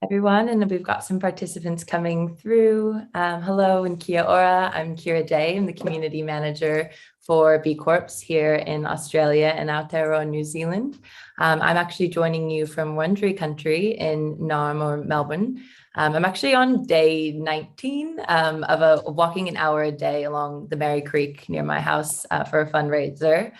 Everyone, and we've got some participants coming through. Hello and kia ora. I'm Kira Day. I'm the community manager for B Corps here in Australia and Aotearoa, New Zealand. I'm actually joining you from Wurundjeri country in Naarm or Melbourne. I'm actually on day 19 of walking an hour a day along the Mary Creek near my house for a fundraiser.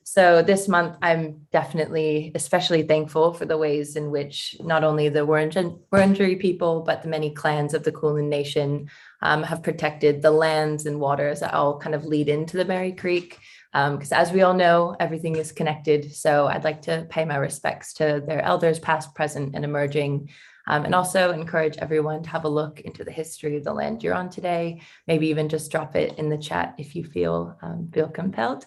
So this month, I'm definitely especially thankful for the ways in which not only the Wurundjeri people, but the many clans of the Kulin Nation have protected the lands and waters that all kind of lead into the Mary Creek. Because as we all know, everything is connected. So I'd like to pay my respects to their elders, past, present, and emerging. And also encourage everyone to have a look into the history of the land you're on today. Maybe even just drop it in the chat if you feel compelled.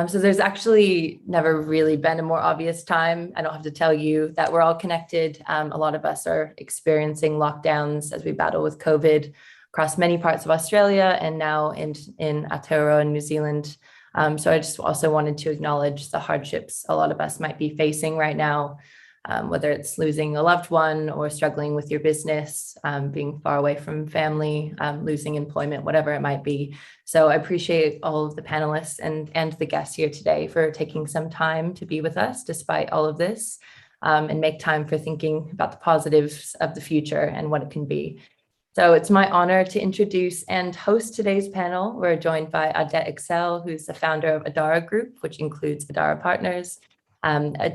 So there's actually never really been a more obvious time. I don't have to tell you that we're all connected. A lot of us are experiencing lockdowns as we battle with COVID across many parts of Australia and now in Aotearoa and New Zealand. So I just also wanted to acknowledge the hardships a lot of us might be facing right now, whether it's losing a loved one or struggling with your business, being far away from family, losing employment, whatever it might be. So I appreciate all of the panelists and the guests here today for taking some time to be with us despite all of this, and make time for thinking about the positives of the future and what it can be. So it's my honor to introduce and host today's panel. We're joined by Adette Excel, who's the founder of Adara Group, which includes Adara Partners,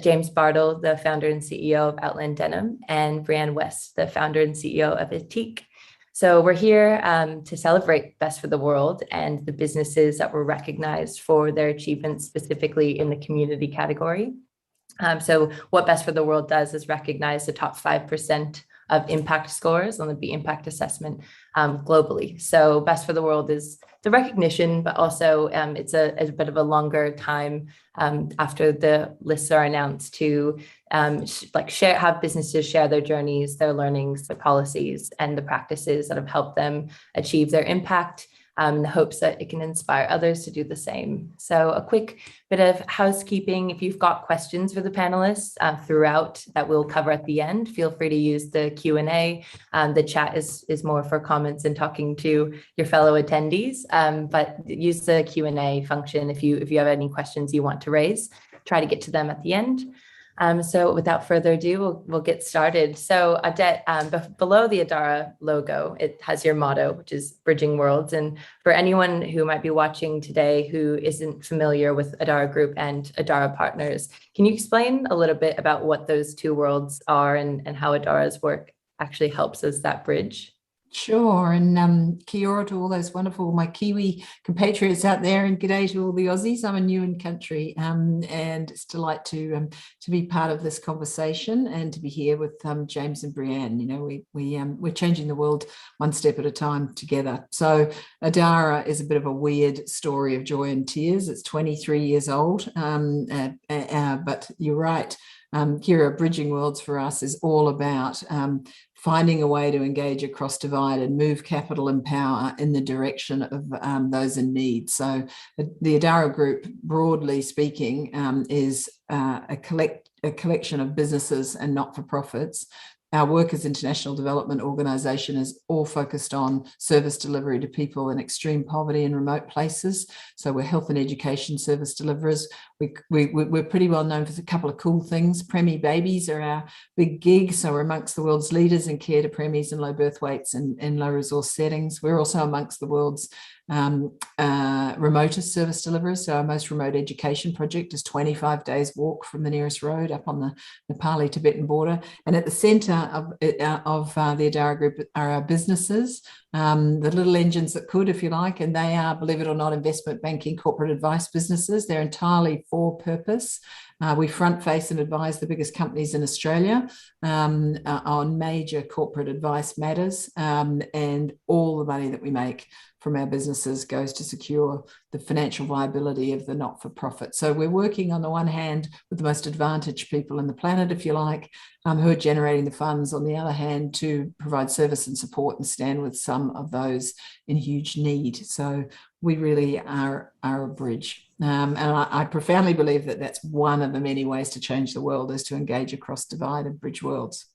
James Bartle, the founder and CEO of Outland Denim, and Brianne West, the founder and CEO of Ethique. So we're here to celebrate Best for the World and the businesses that were recognized for their achievements specifically in the community category. So what Best for the World does is recognize the top 5% of impact scores on the B Impact Assessment globally. So Best for the World is the recognition, but also it's a bit of a longer time after the lists are announced to have businesses share their journeys, their learnings, their policies, and the practices that have helped them achieve their impact, in the hopes that it can inspire others to do the same. So a quick bit of housekeeping. If you've got questions for the panelists throughout that we'll cover at the end, feel free to use the Q&A. The chat is more for comments and talking to your fellow attendees, but use the Q&A function if you have any questions you want to raise. Try to get to them at the end. So without further ado, we'll get started. So Adette, below the Adara logo, it has your motto, which is Bridging Worlds. And for anyone who might be watching today who isn't familiar with Adara Group and Adara Partners, can you explain a little bit about what those two worlds are and how Adara's work actually helps as that bridge? Sure, and kia ora to all those wonderful, my Kiwi compatriots out there, and g'day to all the Aussies. I'm a new in country, and it's a delight to be part of this conversation and to be here with James and Brianne. You know, we're changing the world one step at a time together. So Adara is a bit of a weird story of joy and tears. It's 23 years old, but you're right. Kira, Bridging Worlds for us is all about finding a way to engage across divide and move capital and power in the direction of those in need. So the Adara Group, broadly speaking, is a collection of businesses and not-for-profits. Our work as international development organisation is all focused on service delivery to people in extreme poverty in remote places. So we're health and education service deliverers. We're pretty well known for a couple of cool things. Preemie babies are our big gig. So we're amongst the world's leaders in care to preemies and low birth weights in low resource settings. We're also amongst the world's remotest service deliverers. So our most remote education project is 25 days walk from the nearest road up on the Nepali-Tibetan border. And at the centre of the Adara Group are our businesses, the little engines that could, if you like, and they are, believe it or not, investment banking, corporate advice businesses. They're entirely for purpose. We front face and advise the biggest companies in Australia on major corporate advice matters, and all the money that we make from our businesses goes to secure the financial viability of the not-for-profit. So we're working on the one hand with the most advantaged people in the planet, if you like, who are generating the funds, on the other hand, to provide service and support and stand with some of those in huge need. So we really are a bridge. And I profoundly believe that that's one of the many ways to change the world, is to engage across divide and bridge worlds.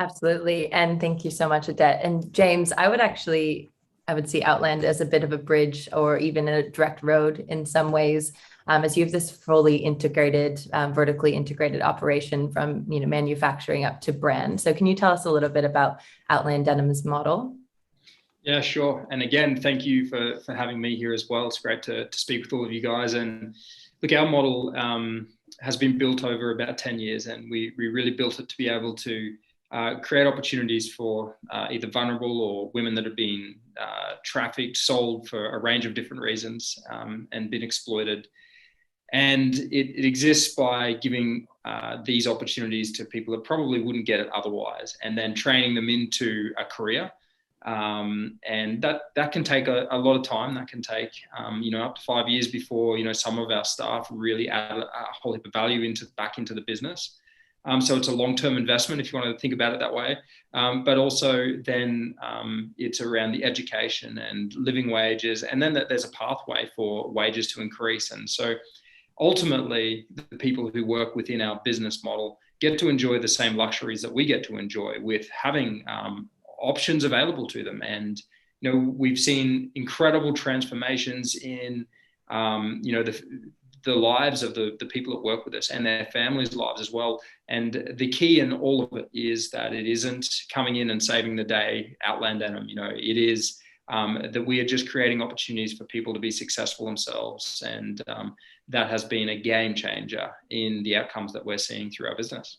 Absolutely. And thank you so much, Adette. And James, I would see Outland as a bit of a bridge or even a direct road in some ways, as you have this fully integrated, vertically integrated operation from, manufacturing up to brand. So can you tell us a little bit about Outland Denim's model? Yeah, sure. And again, thank you for having me here as well. It's great to speak with all of you guys. And look, our model has been built over about 10 years, and we really built it to be able to create opportunities for either vulnerable or women that have been trafficked, sold for a range of different reasons, and been exploited. And it exists by giving these opportunities to people that probably wouldn't get it otherwise, and then training them into a career. And that can take a lot of time. That can take, up to 5 years before, some of our staff really add a whole heap of value back into the business. So it's a long-term investment if you want to think about it that way. But also then it's around the education and living wages, and then there's a pathway for wages to increase. And so ultimately, the people who work within our business model get to enjoy the same luxuries that we get to enjoy with having options available to them. And we've seen incredible transformations in the lives of the people that work with us and their families' lives as well. And the key in all of it is that it isn't coming in and saving the day, Outland Denim. It is that we are just creating opportunities for people to be successful themselves. And that has been a game changer in the outcomes that we're seeing through our business.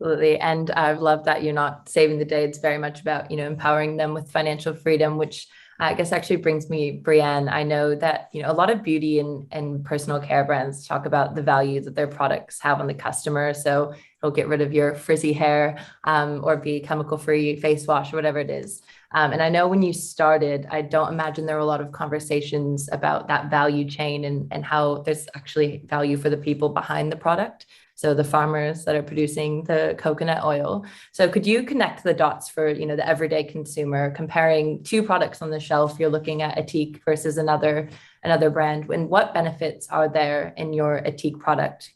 Absolutely. And I've loved that you're not saving the day. It's very much about, empowering them with financial freedom, which I guess actually brings me, Brienne. I know that, a lot of beauty and personal care brands talk about the value that their products have on the customer. So it'll get rid of your frizzy hair or be chemical-free face wash or whatever it is. And I know when you started, I don't imagine there were a lot of conversations about that value chain and how there's actually value for the people behind the product. So the farmers that are producing the coconut oil. So could you connect the dots for, the everyday consumer, comparing two products on the shelf? You're looking at Ethique versus another brand. And what benefits are there in your Ethique product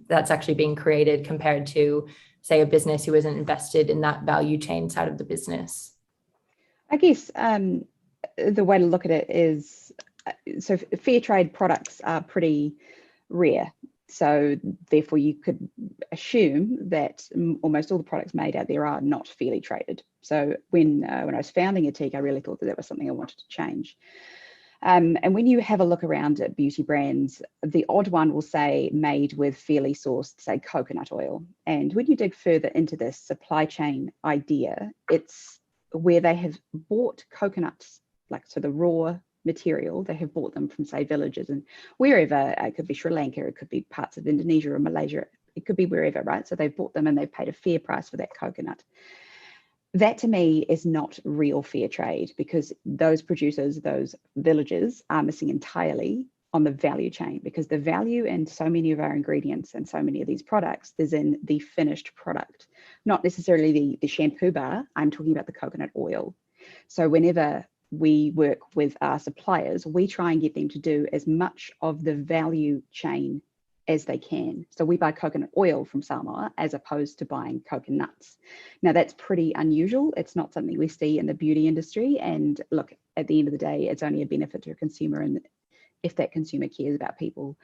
that's actually being created compared to, say, a business who isn't invested in that value chain side of the business? I guess the way to look at it is, so fair trade products are pretty rare. So therefore you could assume that almost all the products made out there are not fairly traded. So when I was founding Ethique, I really thought that was something I wanted to change. And when you have a look around at beauty brands, the odd one will say made with fairly sourced, say, coconut oil. And when you dig further into this supply chain idea, it's where they have bought coconuts, so the raw material, they have bought them from, say, villages and wherever. It could be Sri Lanka, it could be parts of Indonesia or Malaysia, it could be wherever, right? So they've bought them and they've paid a fair price for that coconut. That to me is not real fair trade, because those producers, those villages, are missing entirely on the value chain, because the value in so many of our ingredients and so many of these products is in the finished product, not necessarily the shampoo bar. I'm talking about the coconut oil. So whenever we work with our suppliers, we try and get them to do as much of the value chain as they can. So we buy coconut oil from Samoa as opposed to buying coconuts. Now that's pretty unusual. It's not something we see in the beauty industry. And look, at the end of the day, it's only a benefit to a consumer, and if that consumer cares about people.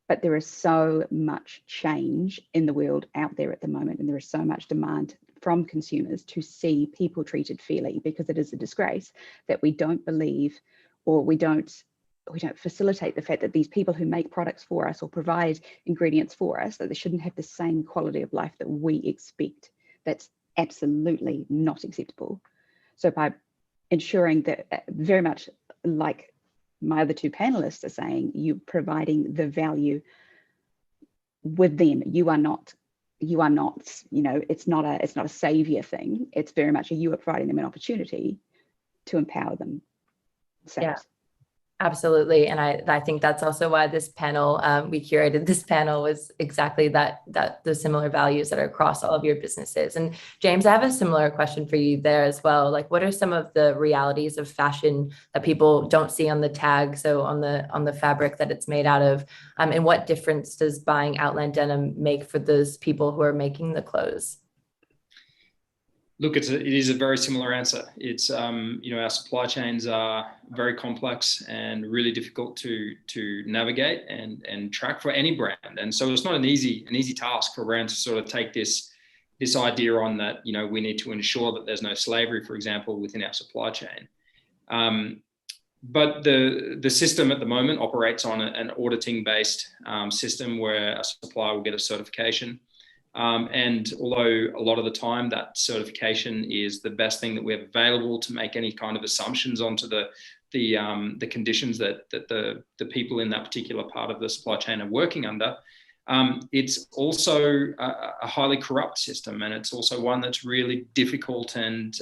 But there is so much change in the world out there at the moment, and there is so much demand from consumers to see people treated fairly, because it is a disgrace that we don't believe, or we don't facilitate the fact that these people who make products for us or provide ingredients for us, that they shouldn't have the same quality of life that we expect. That's absolutely not acceptable. So by ensuring that, very much like my other two panelists are saying, you providing the value with them. You are not, it's not a savior thing. It's very much you are providing them an opportunity to empower them. Yeah. Absolutely. And I think that's also why this panel, we curated this panel, was exactly that the similar values that are across all of your businesses. And James, I have a similar question for you there as well. Like, what are some of the realities of fashion that people don't see on the tag, so on the fabric that it's made out of? And what difference does buying Outland Denim make for those people who are making the clothes? Look, it is a very similar answer. It's, our supply chains are very complex and really difficult to navigate and track for any brand. And so it's not an easy task for a brand to sort of take this idea on that, we need to ensure that there's no slavery, for example, within our supply chain. But the system at the moment operates on an auditing-based system where a supplier will get a certification. And although a lot of the time that certification is the best thing that we have available to make any kind of assumptions onto the conditions that the people in that particular part of the supply chain are working under, it's also a highly corrupt system, and it's also one that's really difficult and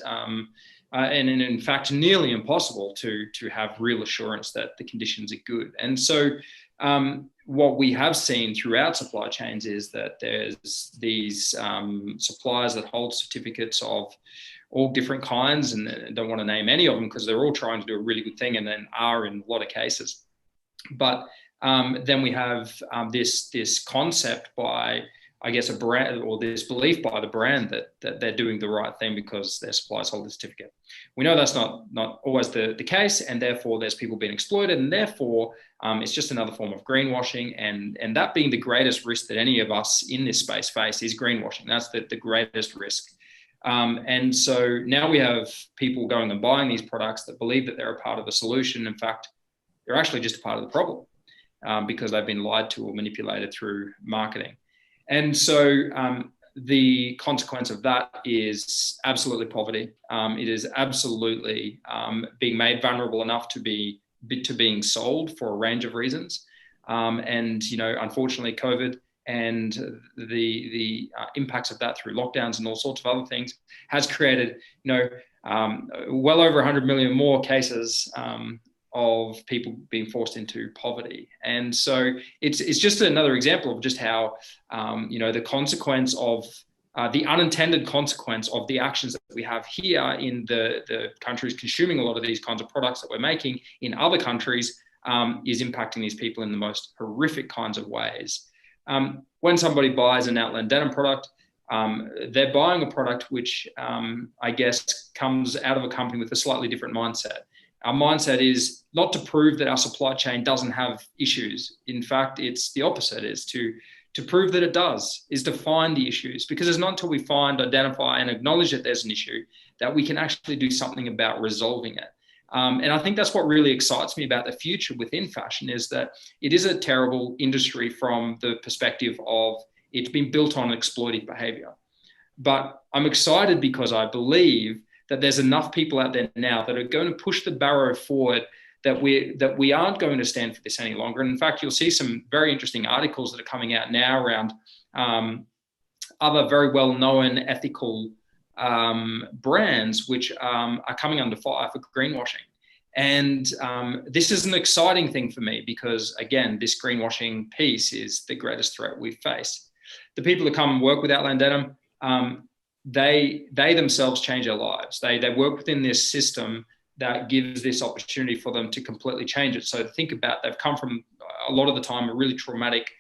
in fact nearly impossible to have real assurance that the conditions are good. And so what we have seen throughout supply chains is that there's these suppliers that hold certificates of all different kinds, and I don't want to name any of them because they're all trying to do a really good thing and then are in a lot of cases. But then we have this concept by, I guess, a brand, or this belief by the brand that they're doing the right thing because their suppliers hold the certificate. We know that's not always the case, and therefore there's people being exploited, and therefore it's just another form of greenwashing, and that being the greatest risk that any of us in this space face is greenwashing. That's the greatest risk. And so now we have people going and buying these products that believe that they're a part of the solution. In fact, they're actually just a part of the problem because they've been lied to or manipulated through marketing. And so the consequence of that is absolutely poverty. It is absolutely being made vulnerable enough to being sold for a range of reasons. And, unfortunately, COVID and the impacts of that through lockdowns and all sorts of other things has created, well over 100 million more cases of people being forced into poverty. And so it's just another example of just how, the consequence of the unintended consequence of the actions that we have here in the countries consuming a lot of these kinds of products that we're making in other countries is impacting these people in the most horrific kinds of ways. When somebody buys an Outland Denim product, they're buying a product which I guess comes out of a company with a slightly different mindset. Our mindset is not to prove that our supply chain doesn't have issues. In fact, it's the opposite, is to prove that it does, is to find the issues, because it's not until we find, identify, and acknowledge that there's an issue that we can actually do something about resolving it. And I think that's what really excites me about the future within fashion, is that it is a terrible industry from the perspective of it's been built on exploitative behavior. But I'm excited because I believe that there's enough people out there now that are going to push the barrow forward, that we aren't going to stand for this any longer. And in fact, you'll see some very interesting articles that are coming out now around other very well-known ethical brands which are coming under fire for greenwashing. And this is an exciting thing for me because, again, this greenwashing piece is the greatest threat we face. The people that come and work with Outland Denim, they themselves change their lives. They work within this system that gives this opportunity for them to completely change it. So think about, they've come from a lot of the time a really traumatic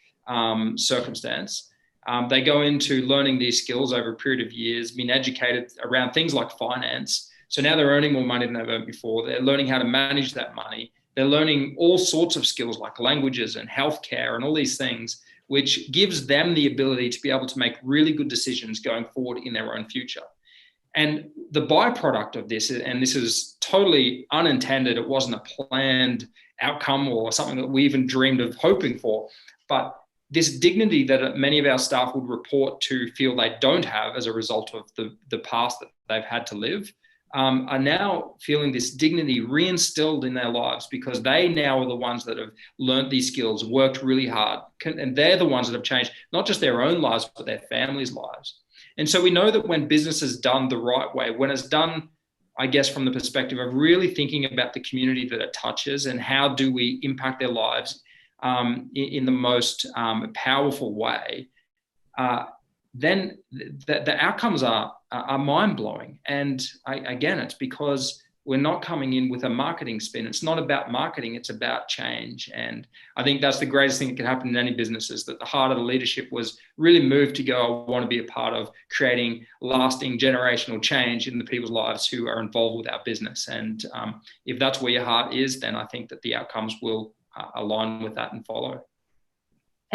circumstance. They go into learning these skills over a period of years, being educated around things like finance. So now they're earning more money than they've earned before. They're learning how to manage that money. They're learning all sorts of skills like languages and healthcare and all these things, which gives them the ability to be able to make really good decisions going forward in their own future. And the byproduct of this, and this is totally unintended, it wasn't a planned outcome or something that we even dreamed of hoping for, but this dignity that many of our staff would report to feel they don't have as a result of the past that they've had to live, are now feeling this dignity reinstilled in their lives because they now are the ones that have learned these skills, worked really hard, and they're the ones that have changed not just their own lives, but their families' lives. And so we know that when business is done the right way, when it's done, I guess, from the perspective of really thinking about the community that it touches and how do we impact their lives in the most powerful way, then the outcomes are mind-blowing. And again, it's because we're not coming in with a marketing spin. It's not about marketing, it's about change. And I think that's the greatest thing that could happen in any business, is that the heart of the leadership was really moved to go, I want to be a part of creating lasting generational change in the people's lives who are involved with our business. And if that's where your heart is, then I think that the outcomes will align with that and follow.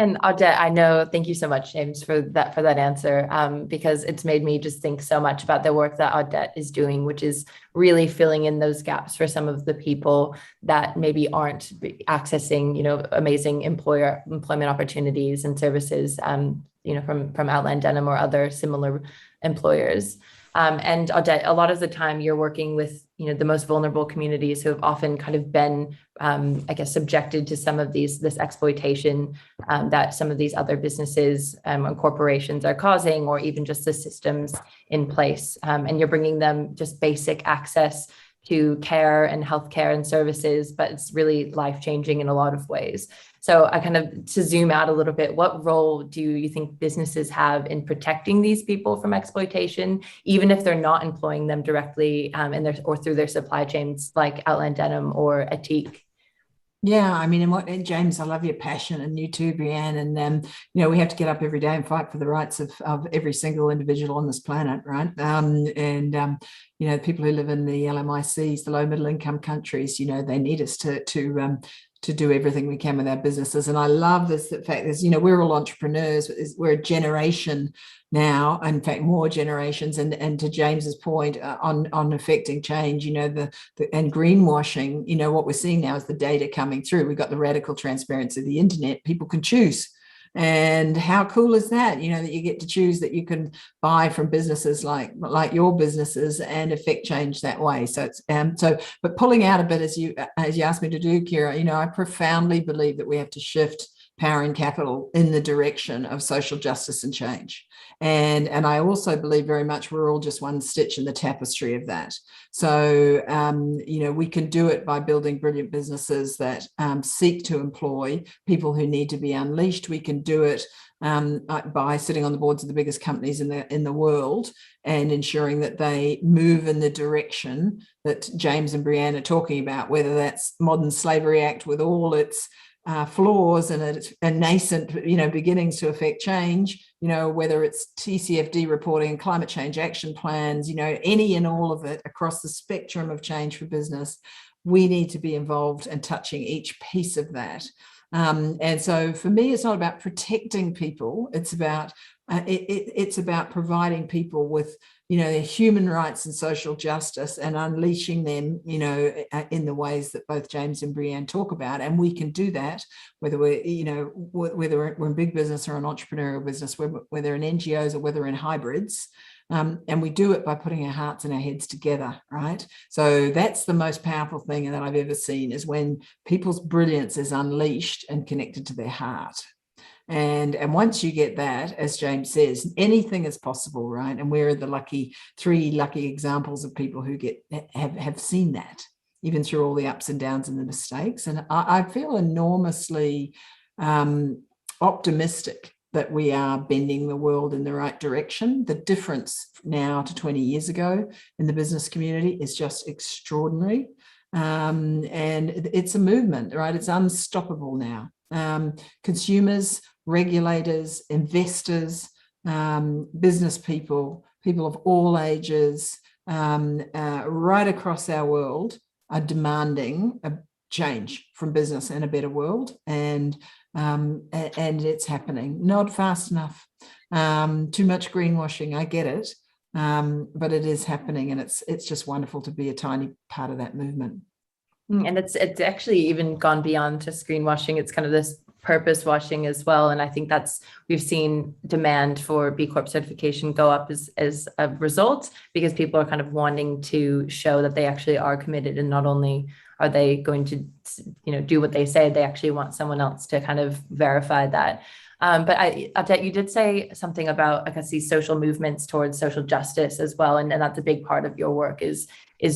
And Odette, I know, thank you so much, James, for that answer, because it's made me just think so much about the work that Odette is doing, which is really filling in those gaps for some of the people that maybe aren't accessing, amazing employment opportunities and services, from Outland Denim or other similar employers. And Odette, a lot of the time you're working with, the most vulnerable communities who have often kind of been, subjected to some of this exploitation that some of these other businesses and corporations are causing, or even just the systems in place. And you're bringing them just basic access to care and healthcare and services, but it's really life-changing in a lot of ways. So to zoom out a little bit, what role do you think businesses have in protecting these people from exploitation, even if they're not employing them directly or through their supply chains like Outland Denim or Ethique? Yeah, I mean, and James, I love your passion, and you too, Brianne. And we have to get up every day and fight for the rights of every single individual on this planet, right? People who live in the LMICs, the low middle income countries, they need us to do everything we can with our businesses. And I love this, the fact is, we're all entrepreneurs. We're a generation now, in fact, more generations. And to James's point on affecting change, and greenwashing, what we're seeing now is the data coming through. We've got the radical transparency of the internet. People can choose. And how cool is that? That you get to choose, that you can buy from businesses like your businesses and affect change that way. So it's but pulling out a bit, as you asked me to do, Kira, I profoundly believe that we have to shift power and capital in the direction of social justice and change. And I also believe very much we're all just one stitch in the tapestry of that. So, we can do it by building brilliant businesses that seek to employ people who need to be unleashed. We can do it by sitting on the boards of the biggest companies in the world and ensuring that they move in the direction that James and Brianne are talking about, whether that's Modern Slavery Act with all its flaws and its nascent, beginnings to affect change, whether it's TCFD reporting and climate change action plans, any and all of it across the spectrum of change for business. We need to be involved and touching each piece of that. And so for me, it's not about protecting people. It's about providing people with, their human rights and social justice, and unleashing them, in the ways that both James and Brianne talk about. And we can do that whether we're in big business or an entrepreneurial business, whether in NGOs or whether in hybrids. And we do it by putting our hearts and our heads together, right? So that's the most powerful thing that I've ever seen, is when people's brilliance is unleashed and connected to their heart. And once you get that, as James says, anything is possible, right? And we're the three lucky examples of people who have seen that, even through all the ups and downs and the mistakes. And I feel enormously optimistic that we are bending the world in the right direction. The difference now to 20 years ago in the business community is just extraordinary. And it's a movement, right? It's unstoppable now. Consumers, regulators, investors, business people of all ages, right across our world are demanding a change from business and a better world. And it's happening. Not fast enough. Too much greenwashing. I get it. But it is happening, and it's just wonderful to be a tiny part of that movement. And it's actually even gone beyond just greenwashing. It's kind of this purpose washing as well. And I think we've seen demand for B Corp certification go up as a result, because people are kind of wanting to show that they actually are committed, and not only are they going to, do what they say, they actually want someone else to kind of verify that. But Odette, you did say something about, I guess, these social movements towards social justice as well. And that's a big part of your work is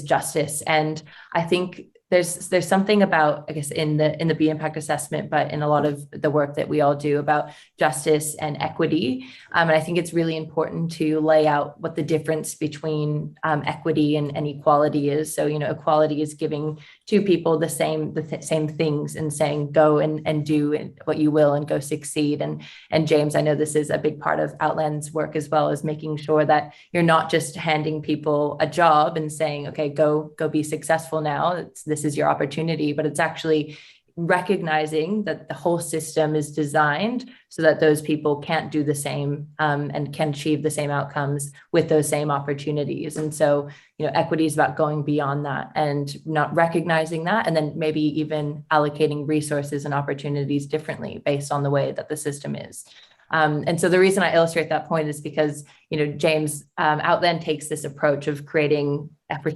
justice. And I think there's something about, I guess, in the Bee Impact Assessment, but in a lot of the work that we all do about justice and equity. And I think it's really important to lay out what the difference between equity and equality is. So, equality is giving two people the same things and saying, go and do what you will and go succeed. And James, I know this is a big part of Outland's work as well, as making sure that you're not just handing people a job and saying, okay, go be successful now. This is your opportunity, but it's actually recognizing that the whole system is designed so that those people can't do the same and can achieve the same outcomes with those same opportunities. And so, equity is about going beyond that and not recognizing that, and then maybe even allocating resources and opportunities differently based on the way that the system is. And so the reason I illustrate that point is because, James, Outland takes this approach of creating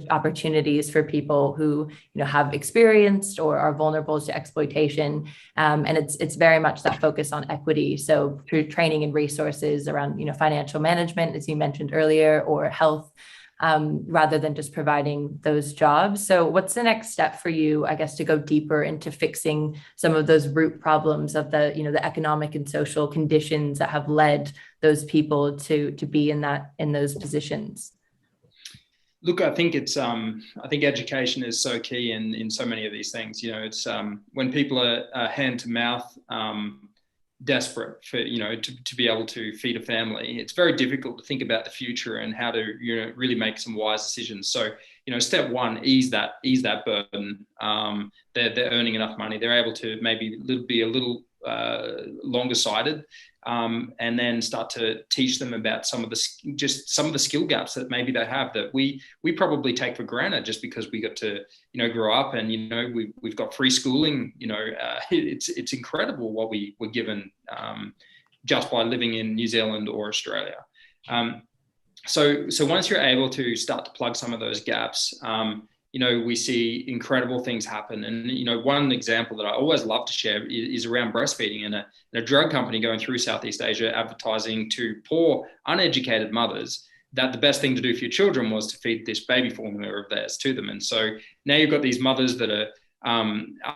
opportunities for people who, have experienced or are vulnerable to exploitation. And it's very much that focus on equity. So through training and resources around, financial management, as you mentioned earlier, or health, rather than just providing those jobs. So what's the next step for you, I guess, to go deeper into fixing some of those root problems of the, the economic and social conditions that have led those people to be in those positions? Look, I think I think education is so key in so many of these things. It's when people are hand to mouth, desperate for to be able to feed a family, it's very difficult to think about the future and how to really make some wise decisions. So step one, ease that burden. They're earning enough money, they're able to maybe be a little longer sighted, and then start to teach them about some of the skill gaps that maybe they have that we probably take for granted just because we got to grow up and we've got free schooling. It's incredible what we were given just by living in New Zealand or Australia. So once you're able to start to plug some of those gaps, we see incredible things happen. And, one example that I always love to share is around breastfeeding, and a drug company going through Southeast Asia advertising to poor, uneducated mothers that the best thing to do for your children was to feed this baby formula of theirs to them. And so now you've got these mothers that are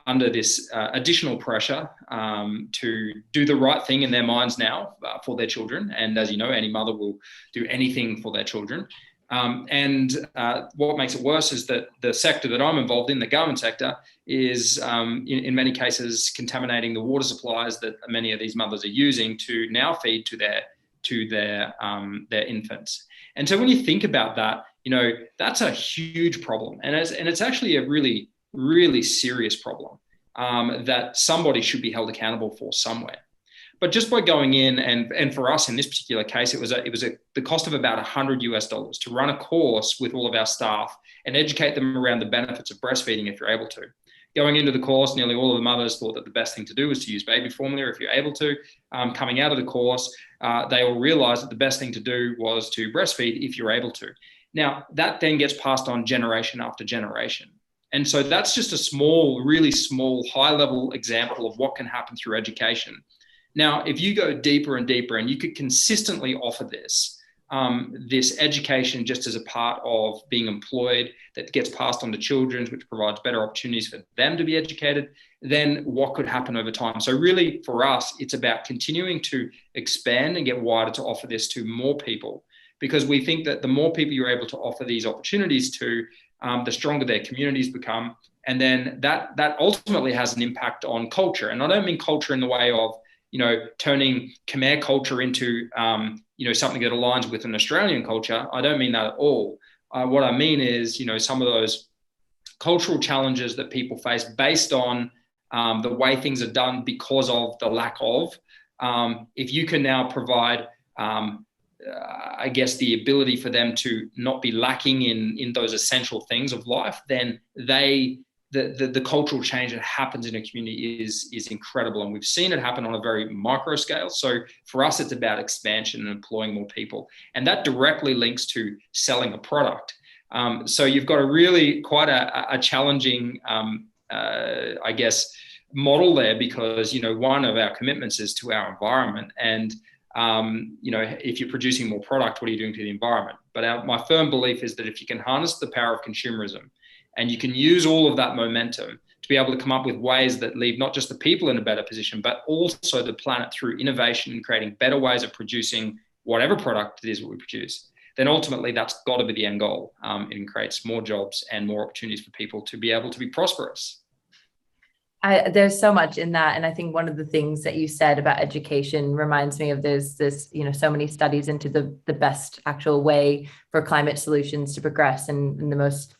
under this additional pressure to do the right thing in their minds now for their children. And as you know, any mother will do anything for their children. And what makes it worse is that the sector that I'm involved in, the government sector, is in many cases contaminating the water supplies that many of these mothers are using to now feed to their infants. And so when you think about that, that's a huge problem, and it's actually a really, really serious problem that somebody should be held accountable for somewhere. But just by going in, and for us in this particular case, it was the cost of about $100 to run a course with all of our staff and educate them around the benefits of breastfeeding if you're able to. Going into the course, nearly all of the mothers thought that the best thing to do was to use baby formula if you're able to. Coming out of the course, they all realized that the best thing to do was to breastfeed if you're able to. Now, that then gets passed on generation after generation. And so that's just a small, really small, high-level example of what can happen through education. Now, if you go deeper and deeper, and you could consistently offer this education just as a part of being employed that gets passed on to children, which provides better opportunities for them to be educated, then what could happen over time? So really, for us, it's about continuing to expand and get wider to offer this to more people, because we think that the more people you're able to offer these opportunities to, the stronger their communities become. And then that ultimately has an impact on culture. And I don't mean culture in the way of turning Khmer culture into, something that aligns with an Australian culture. I don't mean that at all. What I mean is, some of those cultural challenges that people face based on the way things are done because of the lack of, if you can now provide, I guess, the ability for them to not be lacking in those essential things of life, then the cultural change that happens in a community is incredible. And we've seen it happen on a very micro scale. So for us, it's about expansion and employing more people. And that directly links to selling a product. So you've got quite a challenging, I guess, model there, because, one of our commitments is to our environment. And, if you're producing more product, what are you doing to the environment? But my firm belief is that if you can harness the power of consumerism And you can use all of that momentum to be able to come up with ways that leave not just the people in a better position, but also the planet through innovation and creating better ways of producing whatever product it is that we produce. Then ultimately that's got to be the end goal. It creates more jobs and more opportunities for people to be able to be prosperous. There's so much in that. And I think one of the things that you said about education reminds me of there's this, so many studies into the best actual way for climate solutions to progress. And the most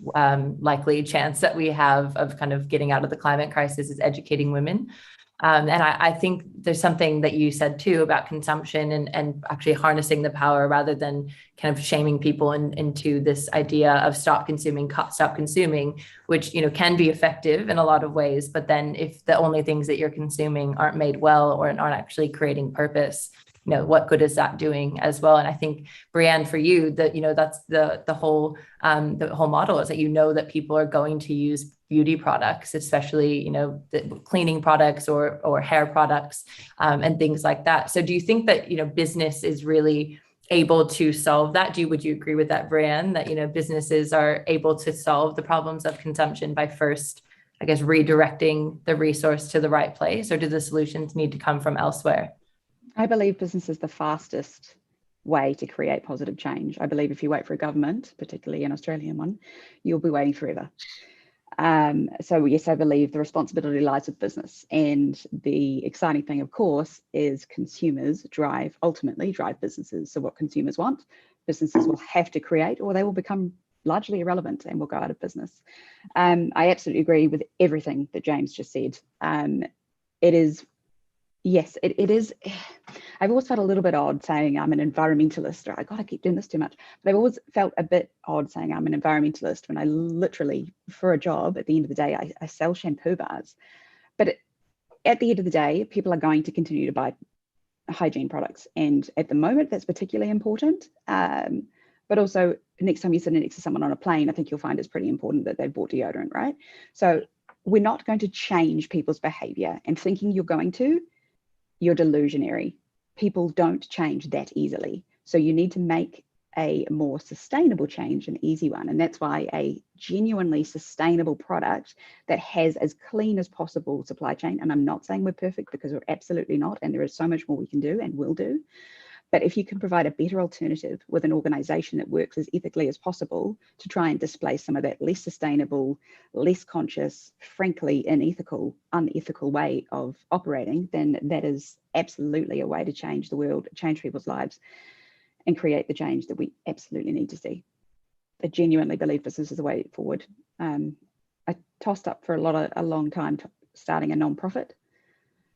likely chance that we have of kind of getting out of the climate crisis is educating women. And I think there's something that you said too about consumption and actually harnessing the power rather than kind of shaming people into this idea of stop consuming, which, can be effective in a lot of ways. But then if the only things that you're consuming aren't made well or aren't actually creating purpose, what good is that doing as well? And I think, Brianne, for you, that, that's the whole model is that, that people are going to use beauty products, especially, the cleaning products or hair products and things like that. So do you think that, business is really able to solve that? Would you agree with that, Brianne, that, businesses are able to solve the problems of consumption by first, I guess, redirecting the resource to the right place, or do the solutions need to come from elsewhere? I believe business is the fastest way to create positive change. I believe if you wait for a government, particularly an Australian one, you'll be waiting forever. So yes, I believe the responsibility lies with business. And the exciting thing, of course, is consumers ultimately drive businesses. So what consumers want, businesses will have to create, or they will become largely irrelevant and will go out of business. I absolutely agree with everything that James just said. It is. Yes, it is. I've always felt a little bit odd saying I'm an environmentalist, or I keep doing this too much. But I've always felt a bit odd saying I'm an environmentalist when I literally, for a job, at the end of the day, I sell shampoo bars. But at the end of the day, people are going to continue to buy hygiene products. And at the moment, that's particularly important. But also, next time you sit next to someone on a plane, I think you'll find it's pretty important that they've bought deodorant, right? So we're not going to change people's behavior, and thinking you're going to, you're delusionary. People don't change that easily. So you need to make a more sustainable change an easy one. And that's why a genuinely sustainable product that has as clean as possible supply chain, and I'm not saying we're perfect because we're absolutely not, and there is so much more we can do and will do. But if you can provide a better alternative with an organization that works as ethically as possible to try and displace some of that less sustainable, less conscious, frankly, unethical way of operating, then that is absolutely a way to change the world, change people's lives, and create the change that we absolutely need to see. I genuinely believe business is the way forward. I tossed up for a long time starting a non-profit.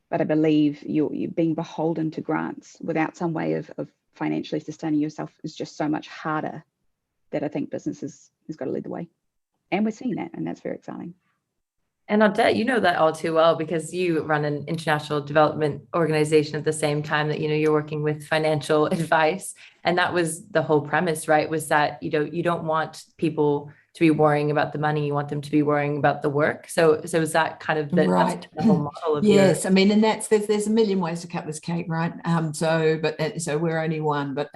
But I believe you're being beholden to grants without some way of financially sustaining yourself is just so much harder, that I think business has got to lead the way. And we're seeing that, and that's very exciting. And Adara, you know that all too well because you run an international development organization at the same time that, you're working with financial advice. And that was the whole premise, right? Was that, you don't want people to be worrying about the money, you want them to be worrying about the work. So is that kind of the, right. that's the whole model of yes, I mean, and there's a million ways to cut this cake, right? So we're only one, but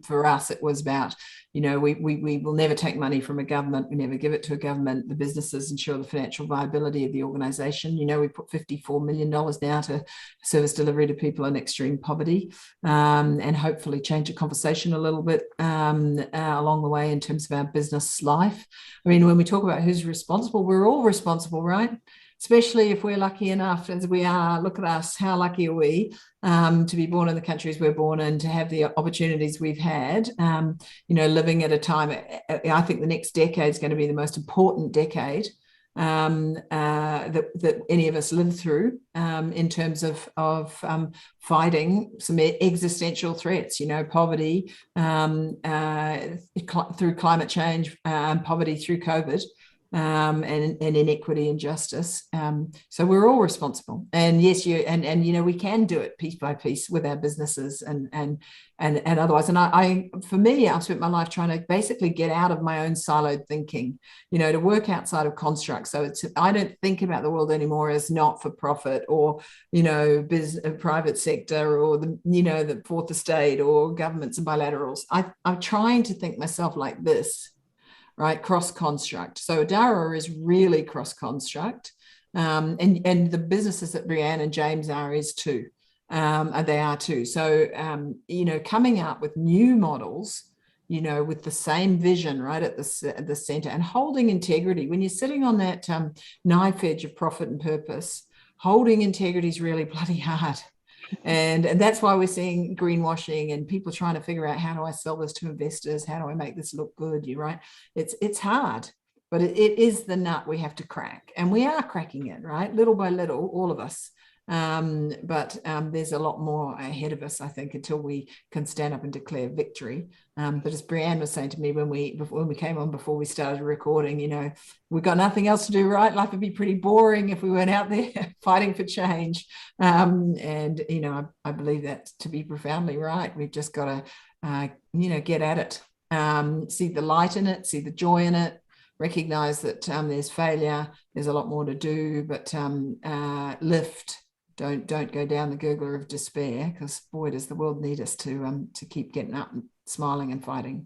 for us it was about, we will never take money from a government, we never give it to a government. The businesses ensure the financial viability of the organization. We put $54 million now to service delivery to people in extreme poverty, and hopefully change the conversation a little bit along the way in terms of our business life. I mean, when we talk about who's responsible, we're all responsible, right? Especially if we're lucky enough as we are. Look at us, how lucky are we to be born in the countries we're born in, to have the opportunities we've had, living at a time. I think the next decade is going to be the most important decade that any of us live through in terms of fighting some existential threats, poverty through climate change, poverty through COVID, and inequity and justice. So we're all responsible. And yes, we can do it piece by piece with our businesses and otherwise. And I've spent my life trying to basically get out of my own siloed thinking, to work outside of constructs. So I don't think about the world anymore as not for profit or, private sector or the fourth estate or governments and bilaterals. I'm trying to think myself like this. right? Cross-construct. So Adara is really cross-construct. And the businesses that Brianne and James are is too. And they are too. So, coming up with new models, with the same vision right at the center and holding integrity. When you're sitting on that knife edge of profit and purpose, holding integrity is really bloody hard. And that's why we're seeing greenwashing and people trying to figure out, how do I sell this to investors? How do I make this look good? You're right. It's hard, but it is the nut we have to crack. And we are cracking it, right? Little by little, all of us. But there's a lot more ahead of us, I think, until we can stand up and declare victory. But as Brianne was saying to me when we came on before we started recording, we've got nothing else to do, right? Life would be pretty boring if we weren't out there fighting for change. And I believe that to be profoundly right. We've just got to, get at it, see the light in it, see the joy in it. Recognize that there's failure, there's a lot more to do, but lift. Don't go down the gurgler of despair, because boy, does the world need us to keep getting up and smiling and fighting.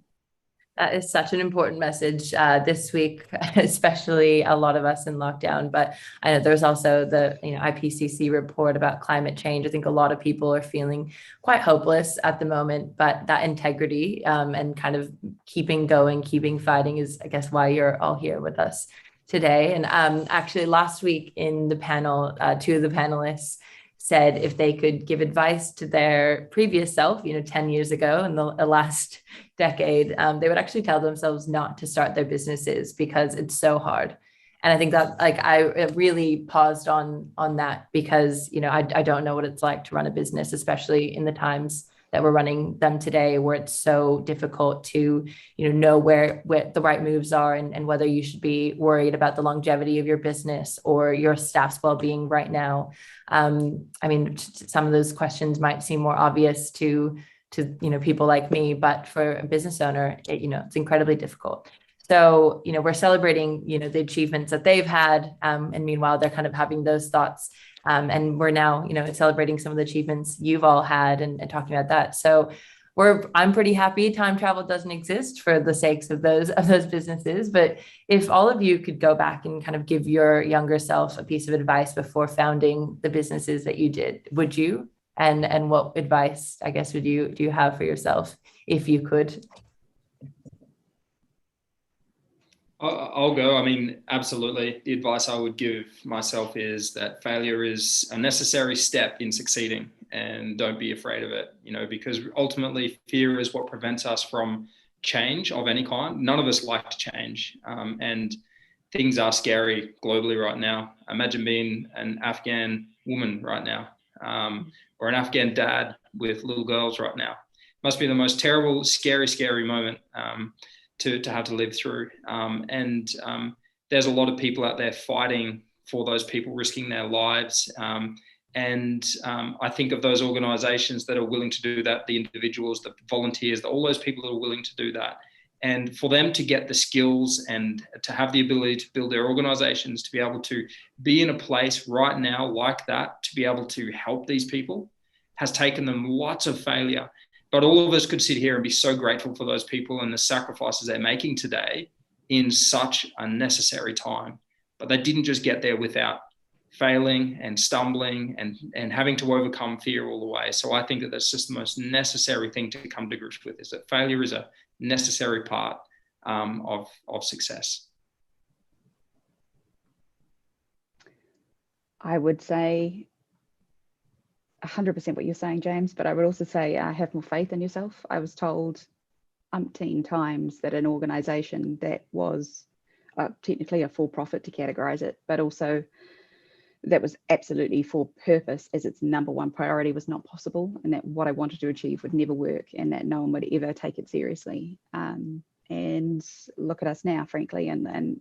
That is such an important message this week, especially a lot of us in lockdown. But I know there's also the IPCC report about climate change. I think a lot of people are feeling quite hopeless at the moment, but that integrity and kind of keeping going, keeping fighting is, I guess, why you're all here with us today. And actually last week in the panel, two of the panelists said if they could give advice to their previous self, 10 years ago in the last decade, they would actually tell themselves not to start their businesses because it's so hard. And I think that I really paused on that because, I don't know what it's like to run a business, especially in the times that we're running them today, where it's so difficult to, know where the right moves are and whether you should be worried about the longevity of your business or your staff's well-being right now. Some of those questions might seem more obvious to people like me, but for a business owner, it's incredibly difficult. So, we're celebrating, the achievements that they've had. And meanwhile, they're kind of having those thoughts. And we're now, celebrating some of the achievements you've all had and talking about that. So I'm pretty happy time travel doesn't exist for the sakes of those businesses. But if all of you could go back and kind of give your younger self a piece of advice before founding the businesses that you did, would you? And what advice, I guess, do you have for yourself if you could? I'll go. Absolutely. The advice I would give myself is that failure is a necessary step in succeeding, and don't be afraid of it, because ultimately fear is what prevents us from change of any kind. None of us like to change. And things are scary globally right now. Imagine being an Afghan woman right now, or an Afghan dad with little girls right now. Must be the most terrible, scary moment. To have to live through. And there's a lot of people out there fighting for those people, risking their lives. And I think of those organizations that are willing to do that, the individuals, the volunteers, all those people that are willing to do that. And for them to get the skills and to have the ability to build their organizations, to be able to be in a place right now like that, to be able to help these people, has taken them lots of failure. But all of us could sit here and be so grateful for those people and the sacrifices they're making today in such a necessary time. But they didn't just get there without failing and stumbling and having to overcome fear all the way. So I think that that's just the most necessary thing to come to grips with, is that failure is a necessary part of success. I would say 100% what you're saying, James, but I would also say have more faith in yourself. I was told umpteen times that an organization that was technically a for profit, to categorize it, but also that was absolutely for purpose as its number one priority, was not possible, and that what I wanted to achieve would never work, and that no one would ever take it seriously. And look at us now, frankly, and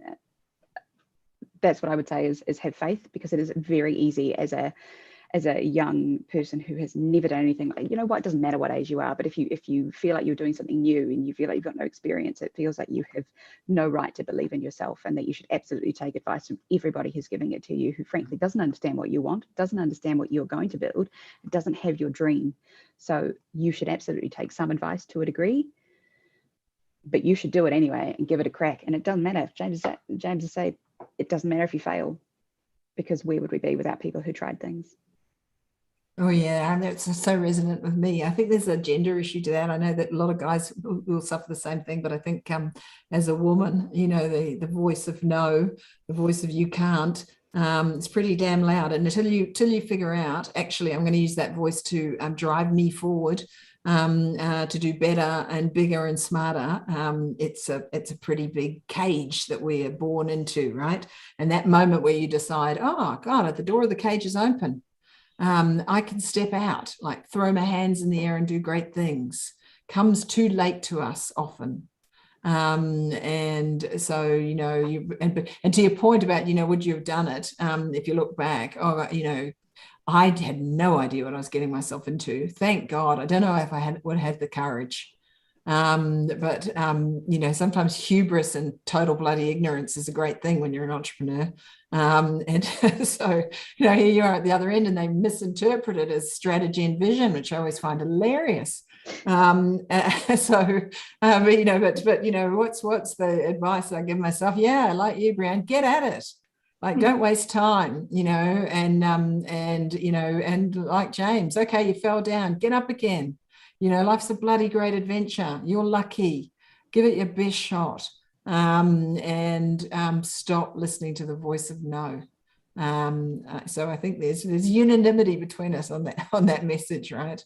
that's what I would say is have faith, because it is very easy as a young person who has never done anything. It doesn't matter what age you are, but if you feel like you're doing something new and you feel like you've got no experience, it feels like you have no right to believe in yourself, and that you should absolutely take advice from everybody who's giving it to you, who frankly doesn't understand what you want, doesn't understand what you're going to build, doesn't have your dream. So you should absolutely take some advice to a degree. but you should do it anyway and give it a crack. And it doesn't matter if James is say it doesn't matter if you fail, because where would we be without people who tried things? Oh yeah, and that's so resonant with me. I think there's a gender issue to that. I know that a lot of guys will suffer the same thing, but I think as a woman, you know, the voice of no, the voice of you can't, it's pretty damn loud. And until you figure out, actually, I'm going to use that voice to drive me forward, to do better and bigger and smarter. It's a pretty big cage that we are born into, right? And that moment where you decide, oh God, the door of the cage is open. I can step out, like throw my hands in the air and do great things, comes too late to us often. And so, you know, and to your point about, you know, would you have done it? If you look back, oh, you know, I had no idea what I was getting myself into. Thank God. I don't know if I would have the courage. But you know, sometimes hubris and total bloody ignorance is a great thing when you're an entrepreneur. And so, you know, here you are at the other end, and they misinterpret it as strategy and vision, which I always find hilarious. So, but you know, but you know, what's the advice I give myself? Yeah, like you, Brianne, get at it. Like, don't waste time, you know, and you know, and like James, okay, you fell down, get up again. You know, life's a bloody great adventure. You're lucky. Give it your best shot, and stop listening to the voice of no. So I think there's unanimity between us on that message, right?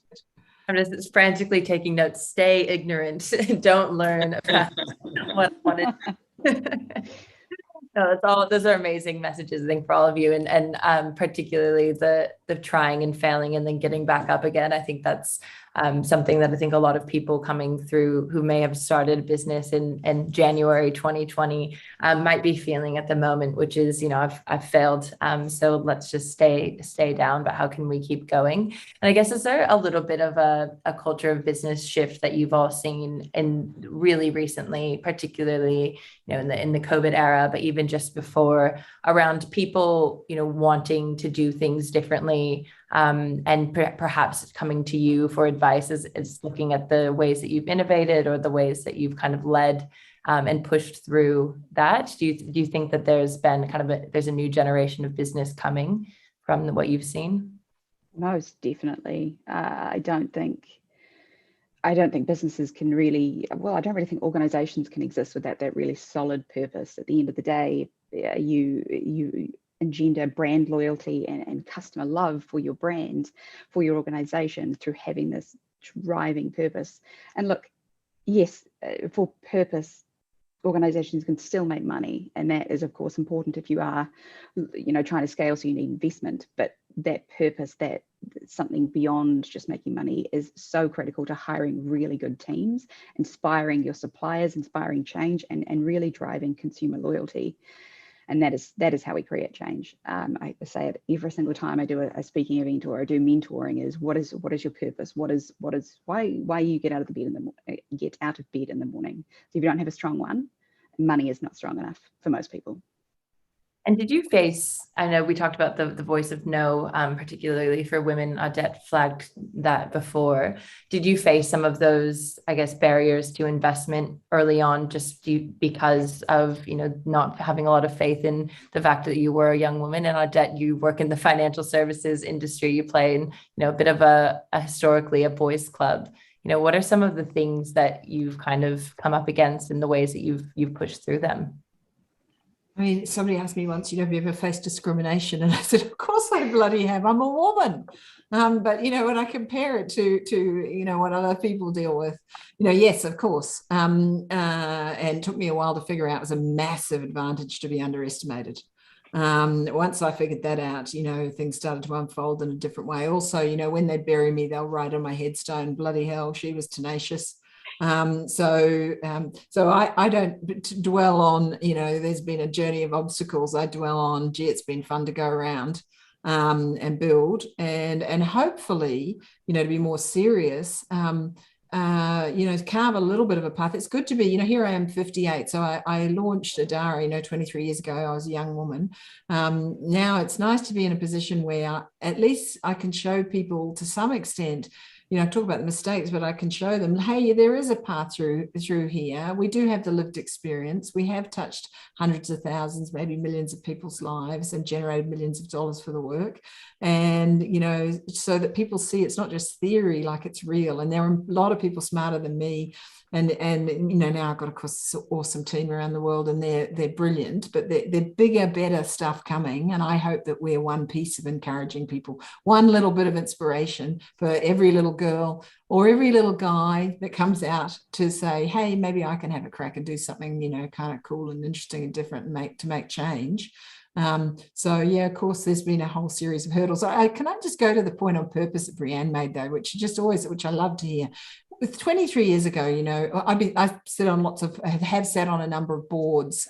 I'm just frantically taking notes. Stay ignorant. Don't learn about what I wanted. No, that's all. Those are amazing messages, I think, for all of you, and particularly the trying and failing and then getting back up again. I think that's something that I think a lot of people coming through who may have started a business in January 2020 might be feeling at the moment, which is, you know, I've failed. So let's just stay down, but how can we keep going? And I guess, is there a little bit of a culture of business shift that you've all seen in really recently, particularly, you know, in the COVID era, but even just before, around people, you know, wanting to do things differently, and perhaps coming to you for advice is looking at the ways that you've innovated or the ways that you've kind of led and pushed through that? Do you think that there's been kind of there's a new generation of business coming from what you've seen? Most definitely. I don't think businesses can really, well, I don't really think organizations can exist without that really solid purpose. At the end of the day, you engender brand loyalty and customer love for your brand, for your organization, through having this driving purpose. And look, yes, for purpose, organizations can still make money, and that is of course important if you are, you know, trying to scale, so you need investment. But that purpose, that something beyond just making money, is so critical to hiring really good teams, inspiring your suppliers, inspiring change, and really driving consumer loyalty. And that is how we create change. I say it every single time I do a speaking event or I do mentoring, is what is your purpose? Why you get out of bed in the morning? So if you don't have a strong one, money is not strong enough for most people. And did you face, I know we talked about the voice of no, particularly for women, Odette flagged that before. Did you face some of those, I guess, barriers to investment early on, just because of, you know, not having a lot of faith in the fact that you were a young woman? And Odette, you work in the financial services industry, you play in, you know, a bit of a historically a boys' club. You know, what are some of the things that you've kind of come up against in the ways that you've pushed through them? I mean, somebody asked me once, you know, have you ever faced discrimination? And I said, of course I bloody have. I'm a woman. But, you know, when I compare it to, you know, what other people deal with, you know, yes, of course. And it took me a while to figure out it was a massive advantage to be underestimated. Once I figured that out, you know, things started to unfold in a different way. Also, you know, when they bury me, they'll write on my headstone, bloody hell, she was tenacious. So I don't dwell on, you know, there's been a journey of obstacles. I dwell on, gee, it's been fun to go around and build, and hopefully, you know, to be more serious, you know, carve a little bit of a path. It's good to be, you know, here I am 58. So I launched Adara, you know, 23 years ago. I was a young woman. Now it's nice to be in a position where at least I can show people to some extent, I talk about the mistakes, but I can show them, hey, there is a path through here. We do have the lived experience. We have touched hundreds of thousands, maybe millions of people's lives and generated millions of dollars for the work. And, so that people see it's not just theory, like it's real. And there are a lot of people smarter than me. And now I've got, of course, this awesome team around the world, and they're brilliant, but they're bigger, better stuff coming. And I hope that we're one piece of encouraging people, one little bit of inspiration for every little girl or every little guy that comes out to say, hey, maybe I can have a crack and do something, kind of cool and interesting and different and to make change. So yeah, of course, there's been a whole series of hurdles. Can I just go to the point on purpose that Brianne made, though, which I love to hear. With 23 years ago, I've have sat on a number of boards.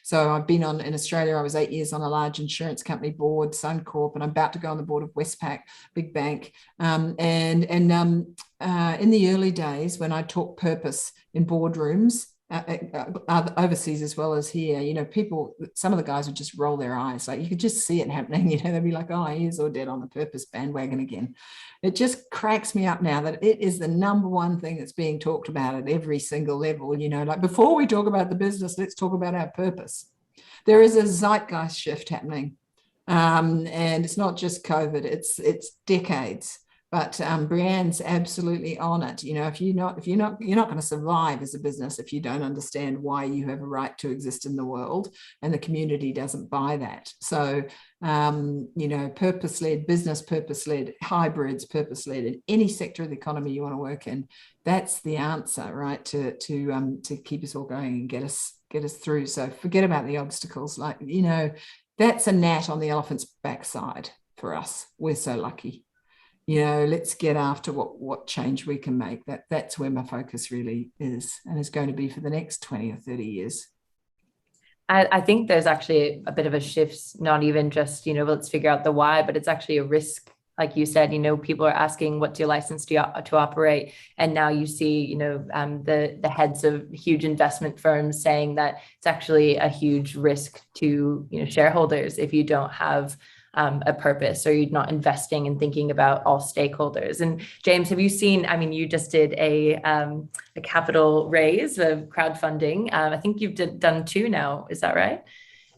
So I've been in Australia, I was 8 years on a large insurance company board, Suncorp, and I'm about to go on the board of Westpac, big bank. In the early days, when I talk purpose in boardrooms, overseas as well as here, some of the guys would just roll their eyes, like you could just see it happening. They'd be like, oh, here's Odette on the purpose bandwagon again. It just cracks me up now that it is the number one thing that's being talked about at every single level. Like before we talk about the business, let's talk about our purpose. There is a zeitgeist shift happening, and it's not just COVID, it's decades. But Brianne's absolutely on it. You're not going to survive as a business if you don't understand why you have a right to exist in the world, and the community doesn't buy that. So, purpose-led business, purpose-led hybrids, purpose-led in any sector of the economy you want to work in. That's the answer, right? To keep us all going and get us through. So forget about the obstacles. That's a gnat on the elephant's backside for us. We're so lucky. Let's get after what change we can make. That's where my focus really is, and is going to be for the next 20 or 30 years. I think there's actually a bit of a shift, not even just, let's figure out the why, but it's actually a risk. Like you said, people are asking, what's your license to operate? And now you see, the heads of huge investment firms saying that it's actually a huge risk to, shareholders if you don't have a purpose, or you're not investing and thinking about all stakeholders. And James, have you seen, you just did a capital raise of crowdfunding. I think you've done 2 now, is that right?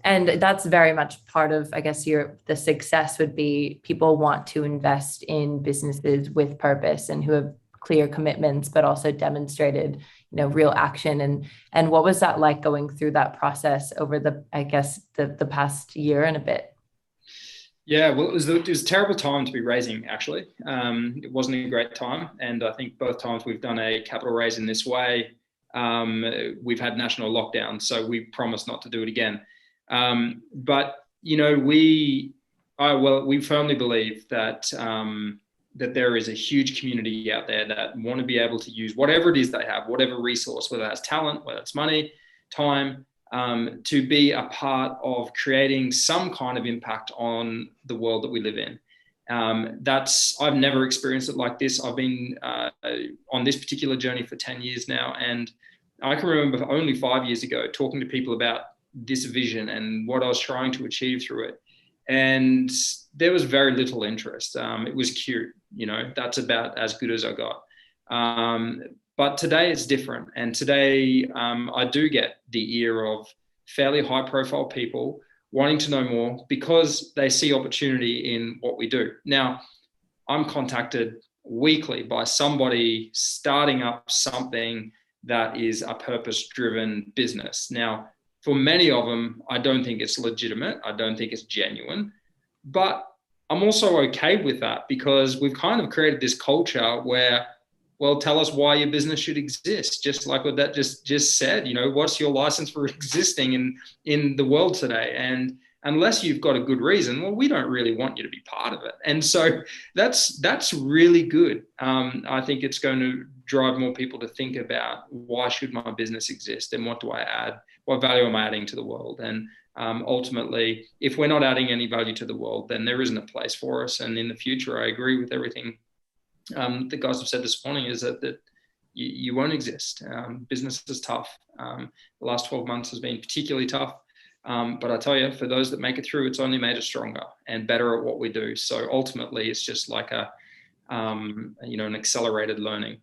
And that's very much part of, I guess, the success would be people want to invest in businesses with purpose and who have clear commitments, but also demonstrated, real action. And what was that like going through that process over the past year and a bit? Yeah, well, it was a terrible time to be raising, actually. It wasn't a great time. And I think both times we've done a capital raise in this way, we've had national lockdown. So we promised not to do it again. But we firmly believe that that there is a huge community out there that want to be able to use whatever it is they have, whatever resource, whether that's talent, whether it's money, time, to be a part of creating some kind of impact on the world that we live in. I've never experienced it like this. I've been on this particular journey for 10 years now. And I can remember only 5 years ago talking to people about this vision and what I was trying to achieve through it. And there was very little interest. It was cute, that's about as good as I got. But today it's different. And today I do get the ear of fairly high profile people wanting to know more because they see opportunity in what we do. Now, I'm contacted weekly by somebody starting up something that is a purpose-driven business. Now, for many of them, I don't think it's legitimate. I don't think it's genuine. But I'm also okay with that because we've kind of created this culture where, well, tell us why your business should exist. Just like what that just said, what's your license for existing in the world today? And unless you've got a good reason, well, we don't really want you to be part of it. And so that's really good. I think it's going to drive more people to think about why should my business exist and what do I add? What value am I adding to the world? And ultimately, if we're not adding any value to the world, then there isn't a place for us. And in the future, I agree with everything the guys have said this morning is that you won't exist. Business is tough. The last 12 months has been particularly tough. But I tell you, for those that make it through, it's only made us stronger and better at what we do. So ultimately, it's just like and accelerated learning.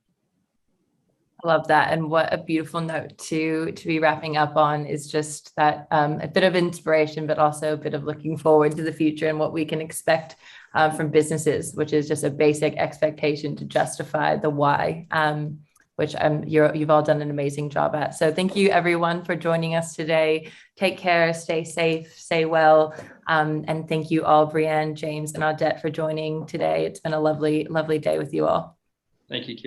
I love that. And what a beautiful note to be wrapping up on is just that a bit of inspiration, but also a bit of looking forward to the future and what we can expect from businesses, which is just a basic expectation to justify the why, which you've all done an amazing job at. So thank you everyone for joining us today. Take care, stay safe, stay well. And thank you all, Brianne, James, and Audette for joining today. It's been a lovely, lovely day with you all. Thank you, Kira.